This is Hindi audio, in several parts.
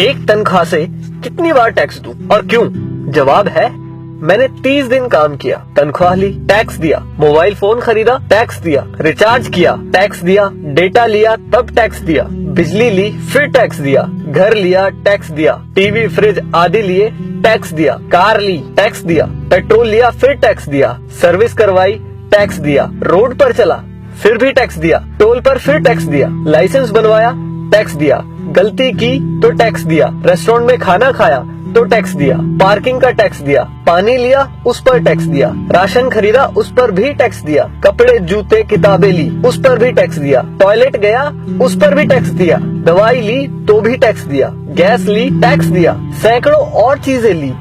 एक तनख्वाह से कितनी बार टैक्स दूं और क्यों? जवाब है, मैंने 30 दिन काम किया, तनख्वाह ली, टैक्स दिया, मोबाइल फोन खरीदा, टैक्स दिया, रिचार्ज किया, टैक्स दिया, डेटा लिया, तब टैक्स दिया, बिजली ली, फिर टैक्स दिया, घर लिया, टैक्स दिया, टीवी फ्रिज आदि लिए, टैक्स दिया, कार ली, टैक्स दिया, पेट्रोल लिया, फिर टैक्स दिया, सर्विस करवाई, टैक्स दिया, रोड पर चला, फिर भी टैक्स दिया, टोल पर फिर टैक्स दिया, लाइसेंस बनवाया, टैक्स दिया, गलती की तो टैक्स दिया, रेस्टोरेंट में खाना खाया तो टैक्स दिया, पार्किंग का टैक्स दिया, पानी लिया उस पर टैक्स दिया, राशन खरीदा उस पर भी टैक्स दिया, कपड़े जूते किताबें ली उस पर भी टैक्स दिया, टॉयलेट गया उस पर भी टैक्स दिया, दवाई ली तो भी टैक्स दिया, गैस ली टैक्स दिया, सैकड़ों और चीजें ली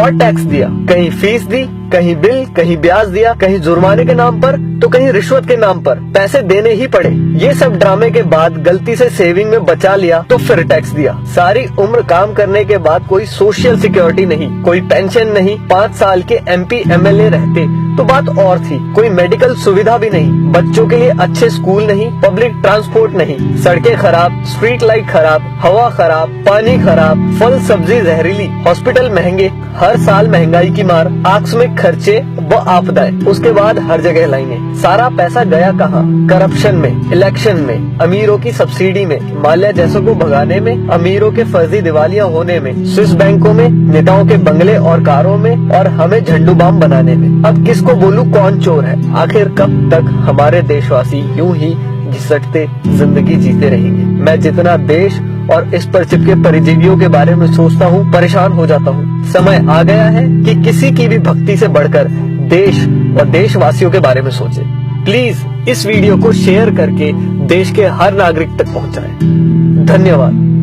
और टैक्स दिया, कहीं फीस दी, कहीं बिल, कहीं ब्याज दिया, कहीं जुर्माने के नाम पर तो कहीं रिश्वत के नाम पर पैसे देने ही पड़े। ये सब ड्रामे के बाद गलती से सेविंग में बचा लिया तो फिर टैक्स दिया। सारी उम्र काम करने के बाद कोई सोशल सिक्योरिटी नहीं, कोई पेंशन नहीं, 5 साल के MP MLA रहते तो बात और थी, कोई मेडिकल सुविधा भी नहीं, बच्चों के लिए अच्छे स्कूल नहीं, पब्लिक ट्रांसपोर्ट नहीं, सड़कें खराब, स्ट्रीट लाइट खराब, हवा खराब, पानी खराब, फल सब्जी जहरीली, हॉस्पिटल महंगे, हर साल महंगाई की मार, आकस्मिक खर्चे व आपदाएं, उसके बाद हर जगह लाइनें। सारा पैसा गया कहाँ? करप्शन में, इलेक्शन में, अमीरों की सब्सिडी में, माल्या जैसों को भगाने में, अमीरों के फर्जी दिवालियां होने में, स्विस बैंकों में, नेताओं के बंगले और कारों में और हमें झंडू बाम बनाने में। अब किसको बोलूं कौन चोर है? आखिर कब तक हमारे देशवासी यूं ही घिसटते जिंदगी जीते रहेंगे? मैं जितना देश और इस पर चिपके परिजीवियों के बारे में सोचता हूँ, परेशान हो जाता हूँ। समय आ गया है कि किसी की भी भक्ति से बढ़कर देश और देशवासियों के बारे में सोचे। प्लीज इस वीडियो को शेयर करके देश के हर नागरिक तक पहुँचाएं। धन्यवाद।